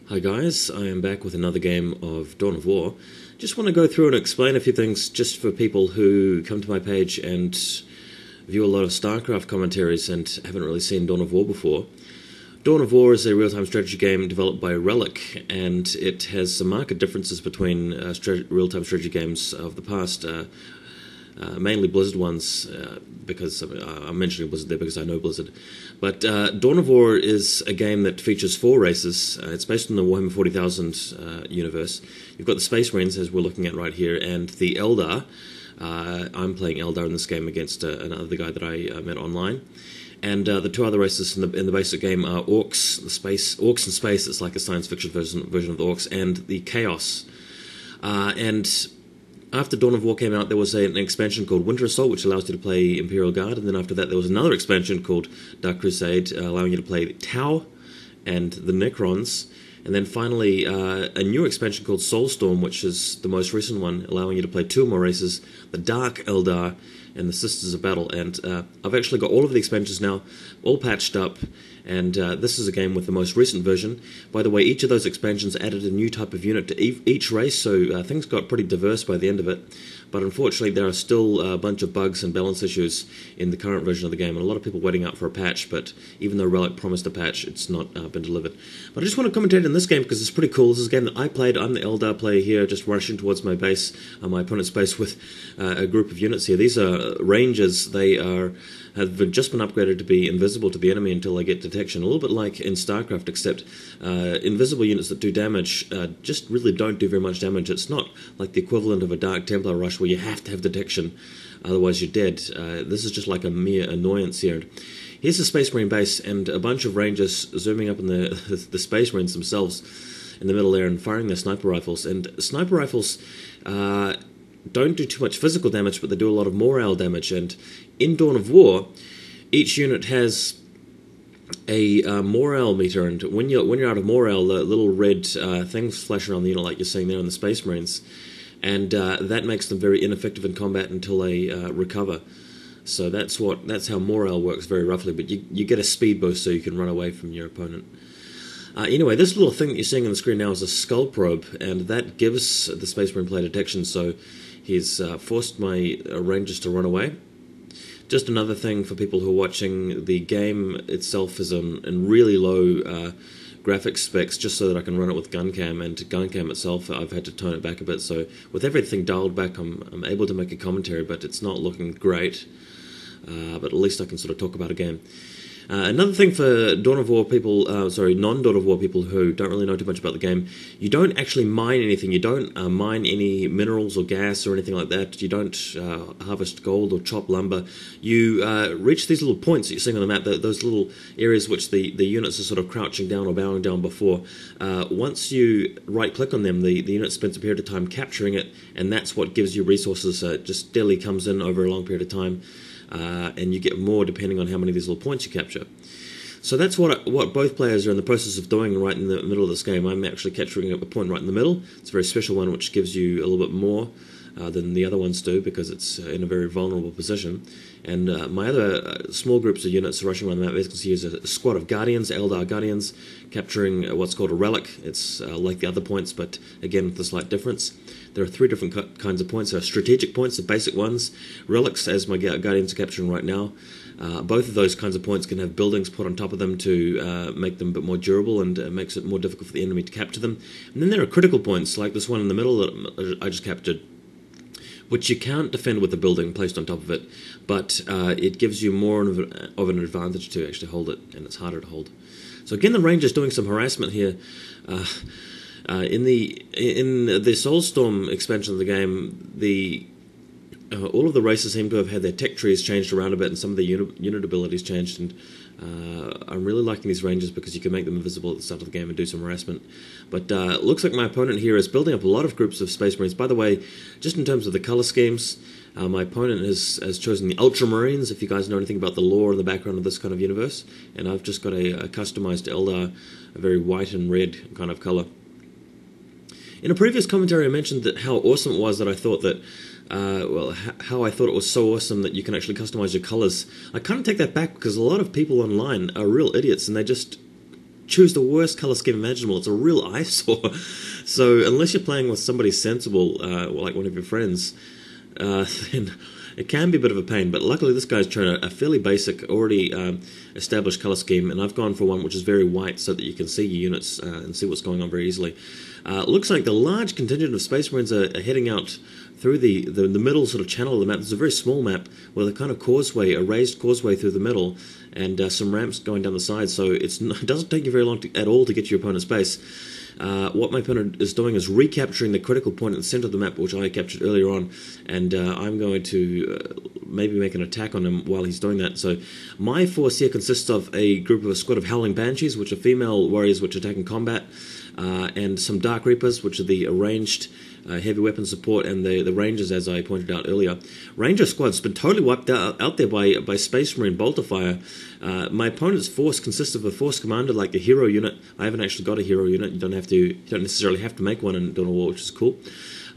Hi guys, I am back with another game of Dawn of War. Just want to go through and explain a few things just for people who come to my page and view a lot of StarCraft commentaries and haven't really seen Dawn of War before. Dawn of War is a real-time strategy game developed by Relic, and it has some marked differences between real-time strategy games of the past, mainly Blizzard ones, because I'm mentioning Blizzard there because I know Blizzard. But Dawn of War is a game that features 4 races. It's based on the Warhammer 40,000 universe. You've got the Space Marines, as we're looking at right here, and the Eldar. I'm playing Eldar in this game against another guy that I met online. And the 2 other races in the basic game are Orcs, Orcs in space. It's like a science fiction version of the Orcs, and the Chaos. And after Dawn of War came out, there was an expansion called Winter Assault, which allows you to play Imperial Guard, and then after that there was another expansion called Dark Crusade, allowing you to play Tau and the Necrons, and then finally a new expansion called Soulstorm, which is the most recent one, allowing you to play 2 more races, the Dark Eldar and the Sisters of Battle. And I've actually got all of the expansions now, all patched up, and this is a game with the most recent version. By the way, each of those expansions added a new type of unit to each race, so things got pretty diverse by the end of it. But unfortunately, there are still a bunch of bugs and balance issues in the current version of the game, and a lot of people waiting out for a patch, but even though Relic promised a patch, it's not been delivered. But I just want to commentate on this game because it's pretty cool. This is a game that I played. I'm the Eldar player here, just rushing towards my base, my opponent's base, with a group of units here. These are Rangers. They have just been upgraded to be invisible to the enemy until they get detection. A little bit like in StarCraft, except invisible units that do damage just really don't do very much damage. It's not like the equivalent of a Dark Templar rush where you have to have detection, otherwise you're dead. This is just like a mere annoyance here. Here's the Space Marine base and a bunch of Rangers zooming up in the Space Marines themselves in the middle there and firing their sniper rifles. And sniper rifles don't do too much physical damage, but they do a lot of morale damage. And in Dawn of War, each unit has a morale meter, and when you're out of morale, the little red things flash around the unit like you're seeing there in the Space Marines, and that makes them very ineffective in combat until they recover. So that's how morale works very roughly, but you get a speed boost so you can run away from your opponent. Anyway, this little thing that you're seeing on the screen now is a skull probe, and that gives the Space Marine player detection, so he's forced my Rangers to run away. Just another thing for people who are watching, the game itself is in really low graphics specs, just so that I can run it with GunCam, and GunCam itself I've had to tone it back a bit, so with everything dialed back I'm able to make a commentary, but it's not looking great, but at least I can sort of talk about a game. Another thing for Dawn of War people, non-Dawn of War people who don't really know too much about the game, you don't actually mine anything. You don't mine any minerals or gas or anything like that. You don't harvest gold or chop lumber. You reach these little points that you're seeing on the map, those little areas which the units are sort of crouching down or bowing down before. Once you right-click on them, the unit spends a period of time capturing it, and that's what gives you resources. It just steadily comes in over a long period of time. And you get more depending on how many of these little points you capture. So that's what both players are in the process of doing right in the middle of this game. I'm actually capturing a point right in the middle. It's a very special one which gives you a little bit more than the other ones do because it's in a very vulnerable position. And my other small groups of units rushing around the map, as you can see, is a squad of Guardians, Eldar Guardians, capturing what's called a relic. It's like the other points, but again with a slight difference. There are 3 different kinds of points. There are strategic points, the basic ones, relics, as my Guardians are capturing right now. Both of those kinds of points can have buildings put on top of them to make them a bit more durable, and makes it more difficult for the enemy to capture them. And then there are critical points, like this one in the middle that I just captured, which you can't defend with a building placed on top of it, but it gives you more of an advantage to actually hold it, and it's harder to hold. So again, the Rangers doing some harassment here. In the Soulstorm expansion of the game, all of the races seem to have had their tech trees changed around a bit, and some of the unit abilities changed. And I'm really liking these Rangers because you can make them invisible at the start of the game and do some harassment. But it looks like my opponent here is building up a lot of groups of Space Marines. By the way, just in terms of the color schemes, my opponent has chosen the Ultramarines, if you guys know anything about the lore and the background of this kind of universe. And I've just got a customized Eldar, a very white and red kind of color. In a previous commentary, I mentioned that how awesome it was that I thought that, how I thought it was so awesome that you can actually customize your colors. I kind of take that back because a lot of people online are real idiots and they just choose the worst colour scheme imaginable. It's a real eyesore. So unless you're playing with somebody sensible, like one of your friends, then it can be a bit of a pain. But luckily this guy's trying a fairly basic, already established colour scheme, and I've gone for one which is very white so that you can see your units and see what's going on very easily. Looks like the large contingent of Space Marines are heading out through the middle sort of channel of the map. It's a very small map with a kind of causeway, a raised causeway through the middle, and some ramps going down the side, so it doesn't take you very long at all to get to your opponent's base. What my opponent is doing is recapturing the critical point at the center of the map, which I captured earlier on, and I'm going to maybe make an attack on him while he's doing that. So my force here consists of a squad of Howling Banshees, which are female warriors which attack in combat, and some Dark Reapers, which are the ranged heavy weapon support, and the Rangers, as I pointed out earlier. Ranger squad's been totally wiped out there by Space Marine bolter fire. My opponent's force consists of a force commander like the hero unit. I haven't actually got a hero unit. You don't necessarily have to make one in Dawn of War, which is cool.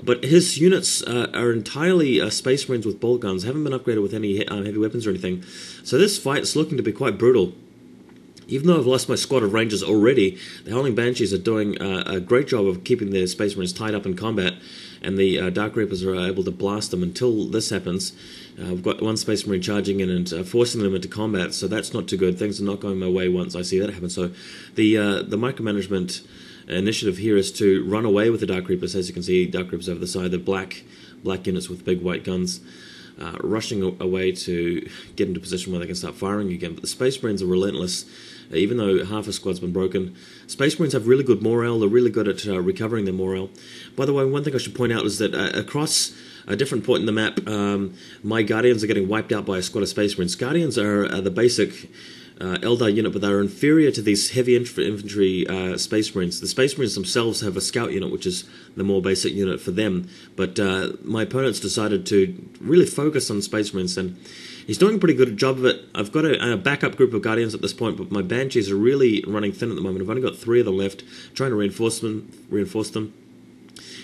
But his units are entirely Space Marines with bolt guns, haven't been upgraded with any heavy weapons or anything. So this fight's looking to be quite brutal. Even though I've lost my squad of Rangers already, the Howling Banshees are doing a great job of keeping their Space Marines tied up in combat, and the Dark Reapers are able to blast them until this happens. We've got one Space Marine charging in and forcing them into combat, so that's not too good. Things are not going my way once I see that happen. So the micromanagement initiative here is to run away with the Dark Reapers. As you can see, Dark Reapers over the side, the black units with big white guns. Rushing away to get into a position where they can start firing again. But the Space Marines are relentless, even though half a squad's been broken. Space Marines have really good morale. They're really good at recovering their morale. By the way, one thing I should point out is that across a different point in the map, my Guardians are getting wiped out by a squad of Space Marines. Guardians are the basic Eldar unit, but they're inferior to these heavy infantry Space Marines. The Space Marines themselves have a scout unit, which is the more basic unit for them. But my opponent's decided to really focus on Space Marines, and he's doing a pretty good job of it. I've got a backup group of Guardians at this point, but my Banshees are really running thin at the moment. I've only got 3 of them left, trying to reinforce them.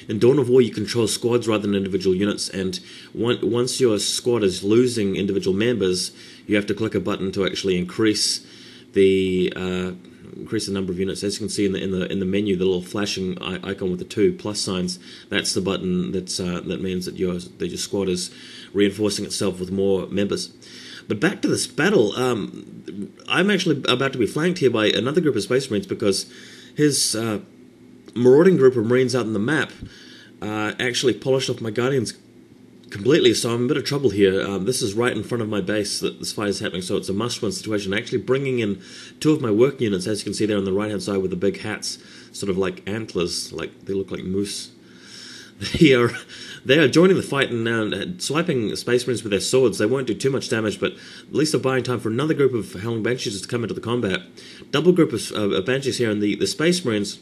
In Dawn of War, you control squads rather than individual units, and once your squad is losing individual members, you have to click a button to actually increase the number of units. As you can see in the menu, the little flashing icon with the 2 plus signs, that's the button that means that your squad is reinforcing itself with more members. But back to this battle, I'm actually about to be flanked here by another group of Space Marines because his marauding group of Marines out on the map actually polished off my Guardians completely, so I'm in a bit of trouble here. This is right in front of my base that this fight is happening, so it's a must-win situation. Actually bringing in 2 of my work units, as you can see there on the right-hand side with the big hats, sort of like antlers, like they look like moose. They are joining the fight and swiping Space Marines with their swords. They won't do too much damage, but at least they're buying time for another group of Howling Banshees to come into the combat. Double group of Banshees here, and the Space Marines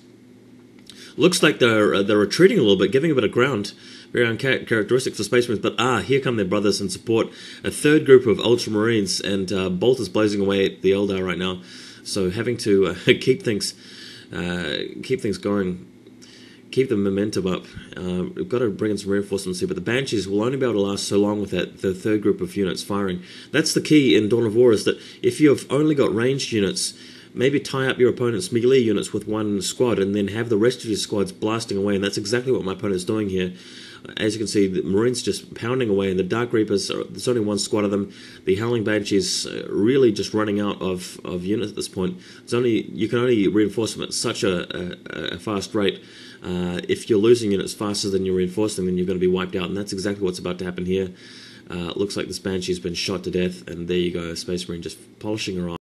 looks like they're retreating a little bit, giving a bit of ground. Very uncharacteristic for Space Marines, but here come their brothers in support. A third group of Ultramarines, and Bolt is blazing away at the Eldar right now. So having to keep things going, keep the momentum up. We've got to bring in some reinforcements here, but the Banshees will only be able to last so long with the third group of units firing. That's the key in Dawn of War, is that if you've only got ranged units, maybe tie up your opponent's melee units with one squad and then have the rest of your squads blasting away, and that's exactly what my opponent's doing here. As you can see, the Marines just pounding away, and the Dark Reapers, there's only one squad of them. The Howling Banshees really just running out of units at this point. You can only reinforce them at such a fast rate. If you're losing units faster than you're reinforcing, then you're going to be wiped out, and that's exactly what's about to happen here. Looks like this Banshee's been shot to death, and there you go, Space Marine just polishing her off.